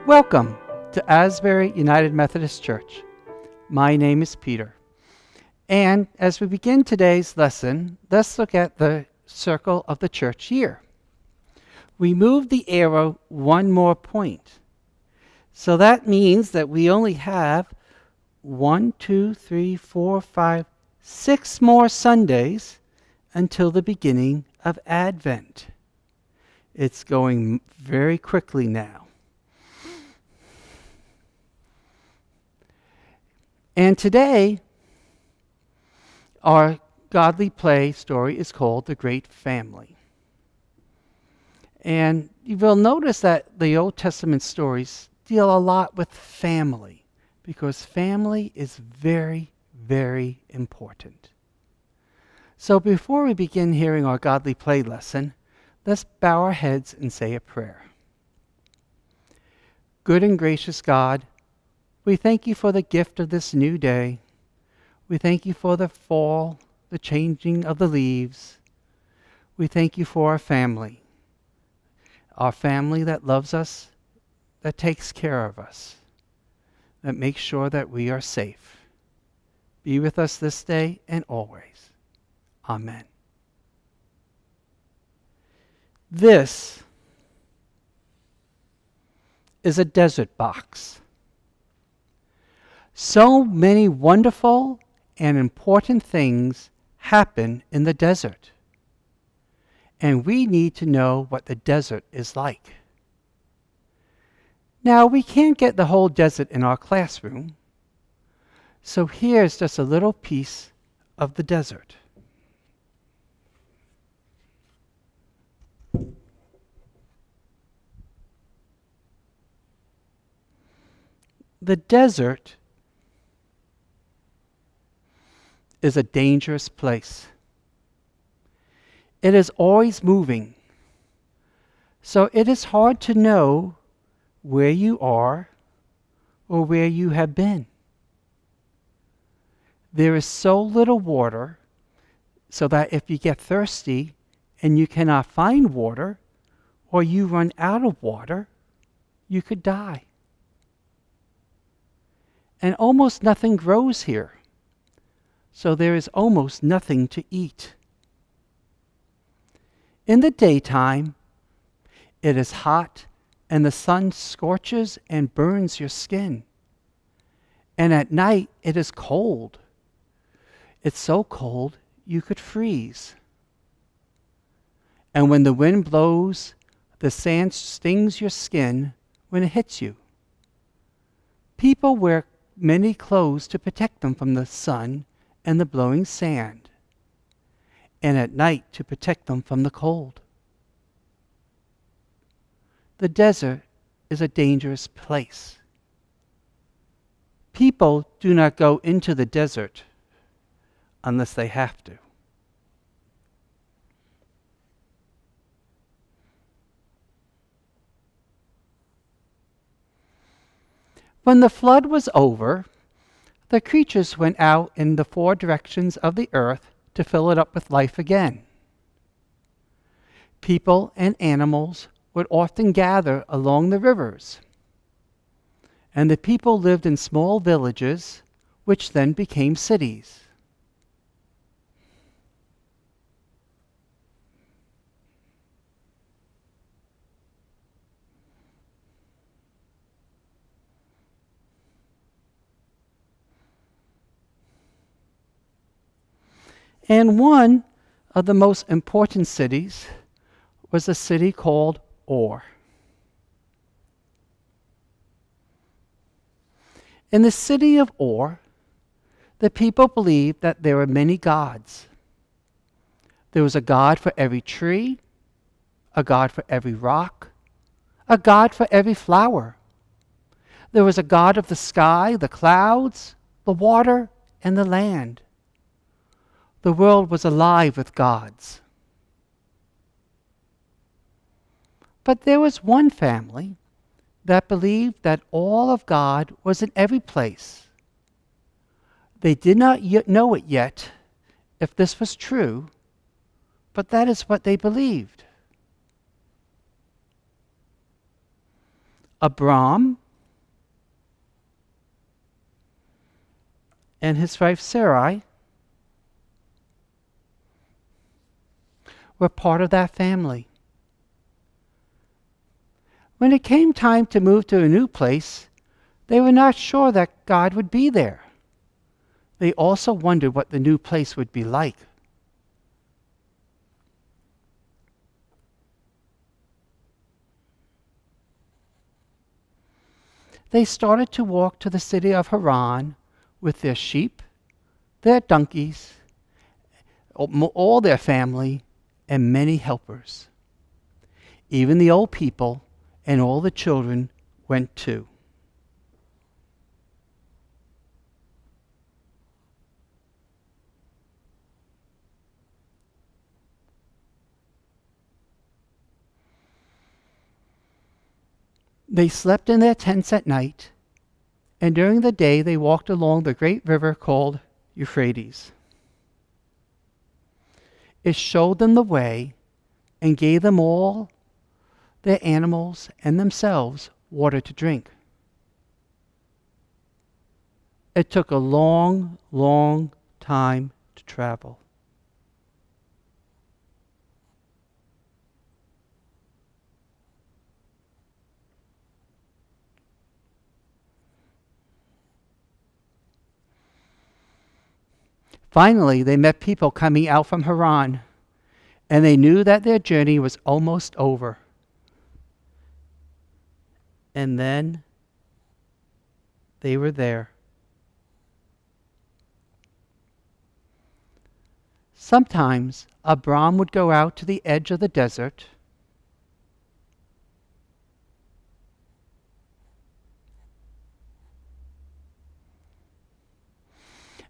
Welcome to Asbury United Methodist Church. My name is Peter. And as we begin today's lesson, let's look at the circle of the church year. We move the arrow one more point. So that means that we only have 6 more Sundays until the beginning of Advent. It's going very quickly now. And today, our godly play story is called The Great Family. And you will notice that the Old Testament stories deal a lot with family, because family is very, very important. So before we begin hearing our godly play lesson, let's bow our heads and say a prayer. Good and gracious God, we thank you for the gift of this new day. We thank you for the fall, the changing of the leaves. We thank you for our family that loves us, that takes care of us, that makes sure that we are safe. Be with us this day and always. Amen. This is a desert box. So many wonderful and important things happen in the desert. And we need to know what the desert is like. Now, we can't get the whole desert in our classroom. So here's just a little piece of the desert. The desert is a dangerous place. It is always moving. So it is hard to know where you are or where you have been. There is so little water so that if you get thirsty and you cannot find water or you run out of water, you could die. And almost nothing grows here. So there is almost nothing to eat. In the daytime, it is hot and the sun scorches and burns your skin. And at night, it is cold. It's so cold you could freeze. And when the wind blows, the sand stings your skin when it hits you. People wear many clothes to protect them from the sun and the blowing sand, and at night to protect them from the cold. The desert is a dangerous place. People do not go into the desert unless they have to. When the flood was over, the creatures went out in the 4 directions of the earth to fill it up with life again. People and animals would often gather along the rivers, and the people lived in small villages, which then became cities. And one of the most important cities was a city called Ur. In the city of Ur, the people believed that there were many gods. There was a god for every tree, a god for every rock, a god for every flower. There was a god of the sky, the clouds, the water, and the land. The world was alive with gods. But there was one family that believed that all of God was in every place. They did not yet know it yet if this was true, but that is what they believed. Abram and his wife Sarai were part of that family. When it came time to move to a new place, they were not sure that God would be there. They also wondered what the new place would be like. They started to walk to the city of Haran with their sheep, their donkeys, all their family, and many helpers. Even the old people and all the children went too. They slept in their tents at night, and during the day they walked along the great river called Euphrates. It showed them the way and gave them all their animals and themselves water to drink. It took a long, long time to travel. Finally, they met people coming out from Haran, and they knew that their journey was almost over. And then they were there. Sometimes Abram would go out to the edge of the desert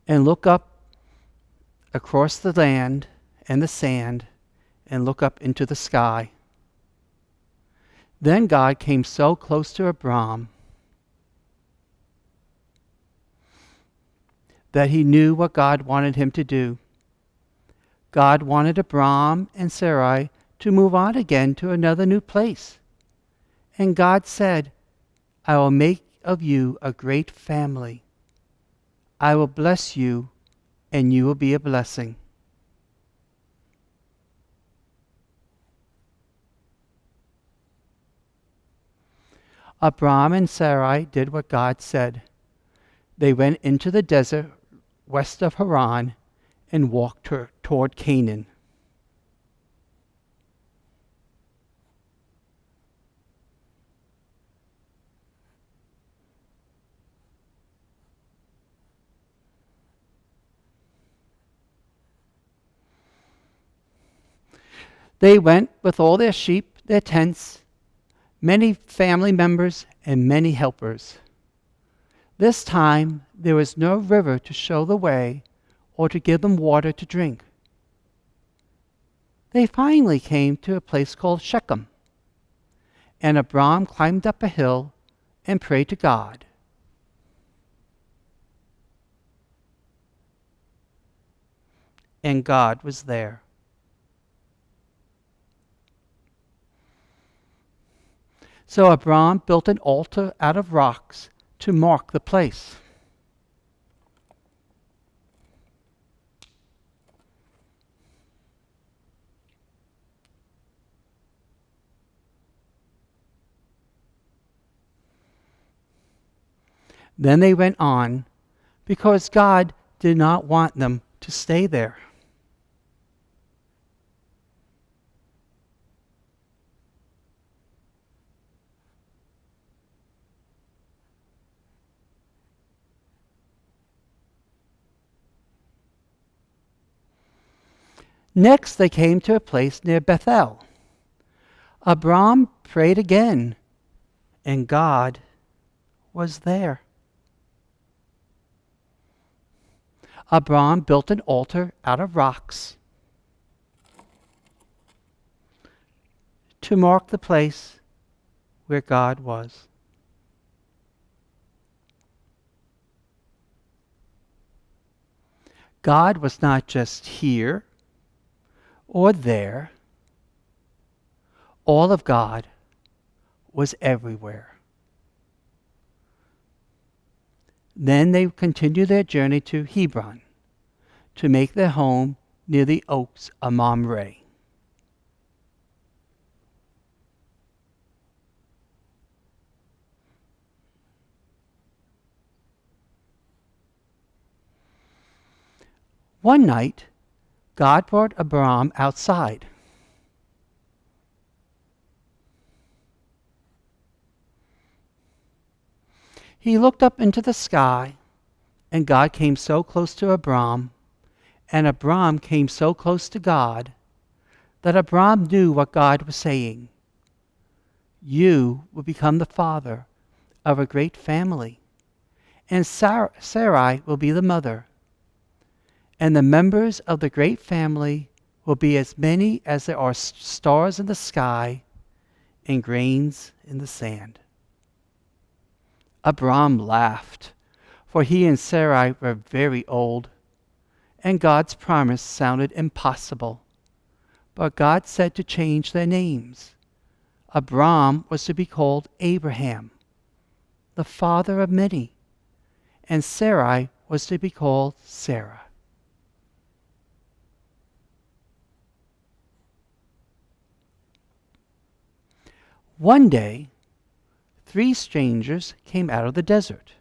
and look up across the land and the sand and look up into the sky. Then God came so close to Abram that he knew what God wanted him to do. God wanted Abram and Sarai to move on again to another new place. And God said, I will make of you a great family. I will bless you, and you will be a blessing. Abram and Sarai did what God said. They went into the desert west of Haran and walked toward Canaan. They went with all their sheep, their tents, many family members, and many helpers. This time there was no river to show the way or to give them water to drink. They finally came to a place called Shechem, and Abram climbed up a hill and prayed to God. And God was there. So Abram built an altar out of rocks to mark the place. Then they went on, because God did not want them to stay there. Next, they came to a place near Bethel. Abram prayed again, and God was there. Abram built an altar out of rocks to mark the place where God was. God was not just here or there. All of God was everywhere. Then they continued their journey to Hebron to make their home near the oaks of Mamre. One night, God brought Abram outside. He looked up into the sky, and God came so close to Abram, and Abram came so close to God, that Abram knew what God was saying. You will become the father of a great family, and Sarai will be the mother. And the members of the great family will be as many as there are stars in the sky and grains in the sand. Abram laughed, for he and Sarai were very old, and God's promise sounded impossible. But God said to change their names. Abram was to be called Abraham, the father of many, and Sarai was to be called Sarah. One day, 3 strangers came out of the desert.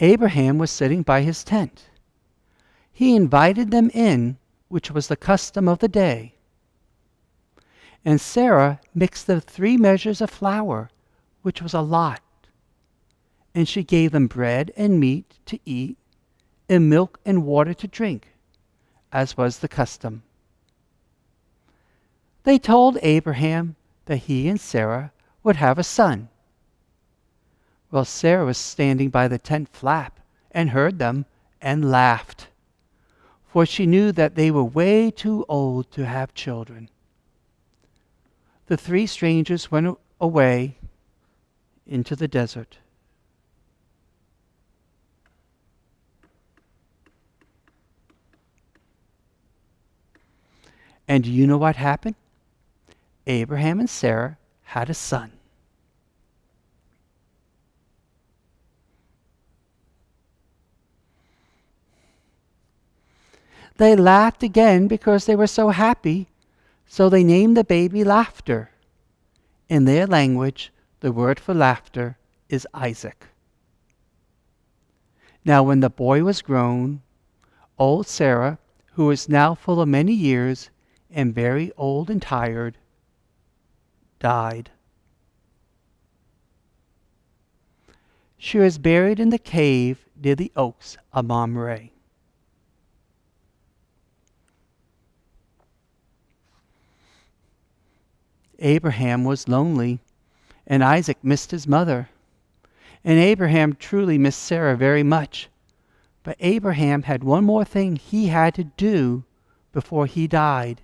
Abraham was sitting by his tent. He invited them in, which was the custom of the day. And Sarah mixed the 3 measures of flour, which was a lot. And she gave them bread and meat to eat, and milk and water to drink, as was the custom. They told Abraham that he and Sarah would have a son. Well, Sarah was standing by the tent flap and heard them and laughed, for she knew that they were way too old to have children. The 3 strangers went away into the desert. And do you know what happened? Abraham and Sarah had a son. They laughed again because they were so happy, so they named the baby Laughter. In their language, the word for laughter is Isaac. Now when the boy was grown, old Sarah, who was now full of many years and very old and tired, died. She was buried in the cave near the oaks of Mamre. Abraham was lonely, and Isaac missed his mother. And Abraham truly missed Sarah very much. But Abraham had one more thing he had to do before he died.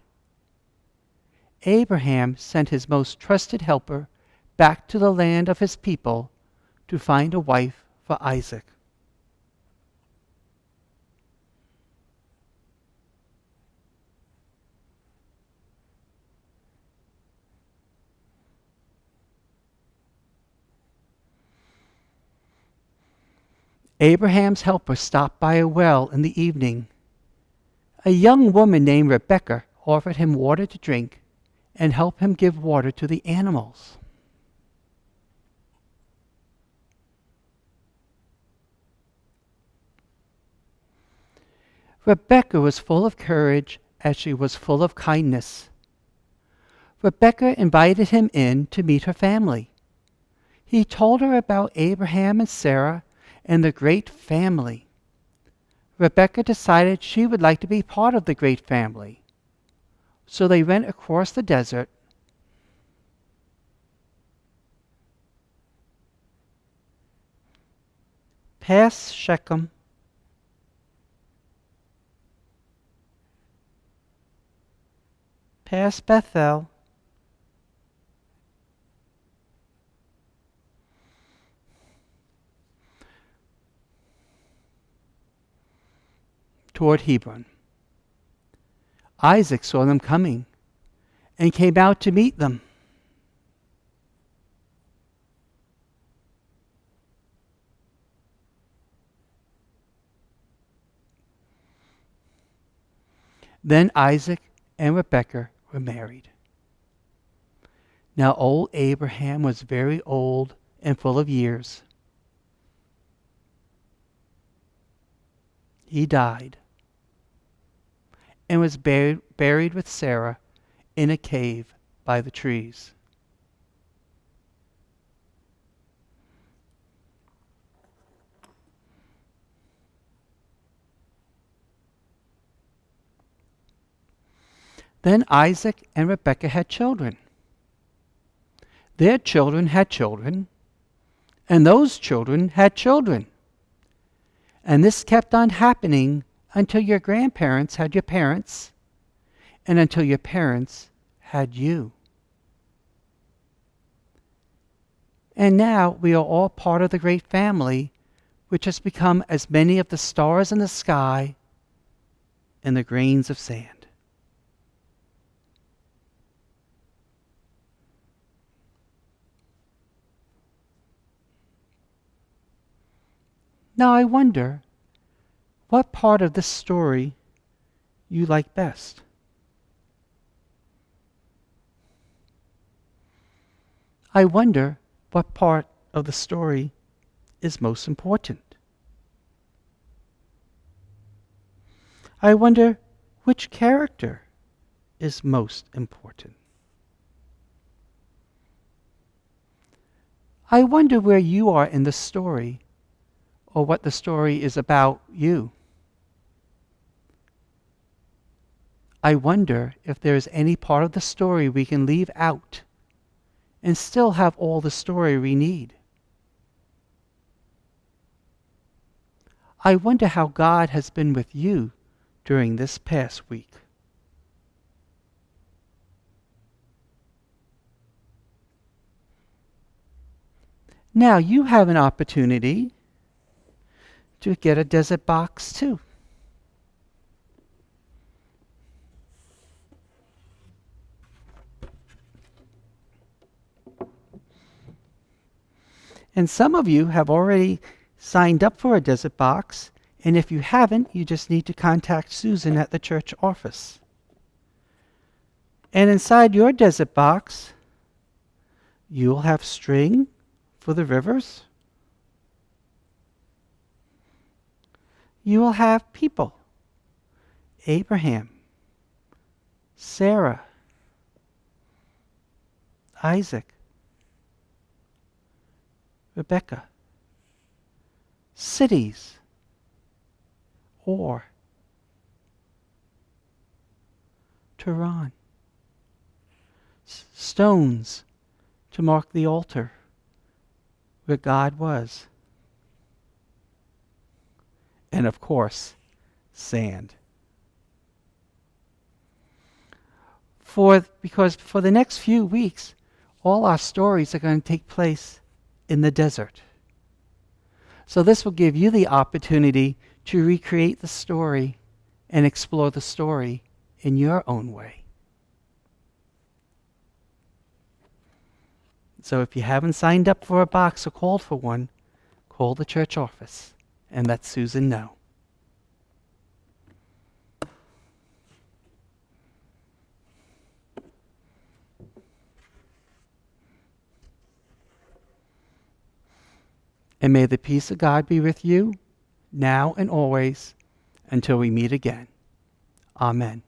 Abraham sent his most trusted helper back to the land of his people to find a wife for Isaac. Abraham's helper stopped by a well in the evening. A young woman named Rebekah offered him water to drink and helped him give water to the animals. Rebekah was full of courage as she was full of kindness. Rebekah invited him in to meet her family. He told her about Abraham and Sarah and the great family. Rebekah decided she would like to be part of the great family. So they went across the desert. Past Shechem, past Bethel, toward Hebron. Isaac saw them coming and came out to meet them. Then Isaac and Rebekah were married. Now old Abraham was very old and full of years. He died and was buried with Sarah in a cave by the trees. Then Isaac and Rebekah had children. Their children had children, and those children had children. And this kept on happening until your grandparents had your parents, and until your parents had you. And now we are all part of the great family, which has become as many of the stars in the sky and the grains of sand. Now I wonder what part of this story you like best. I wonder what part of the story is most important. I wonder which character is most important. I wonder where you are in the story, or what the story is about you. I wonder if there is any part of the story we can leave out and still have all the story we need. I wonder how God has been with you during this past week. Now you have an opportunity to get a desert box too. And some of you have already signed up for a desert box, and if you haven't, you just need to contact Susan at the church office. And inside your desert box, you'll have string for the rivers. You will have people: Abraham, Sarah, Isaac, Rebekah, cities, or Haran, stones to mark the altar where God was. And of course, sand. Because for the next few weeks, all our stories are going to take place in the desert. So this will give you the opportunity to recreate the story and explore the story in your own way. So if you haven't signed up for a box or called for one, call the church office and let Susan know. And may the peace of God be with you, now and always, until we meet again. Amen.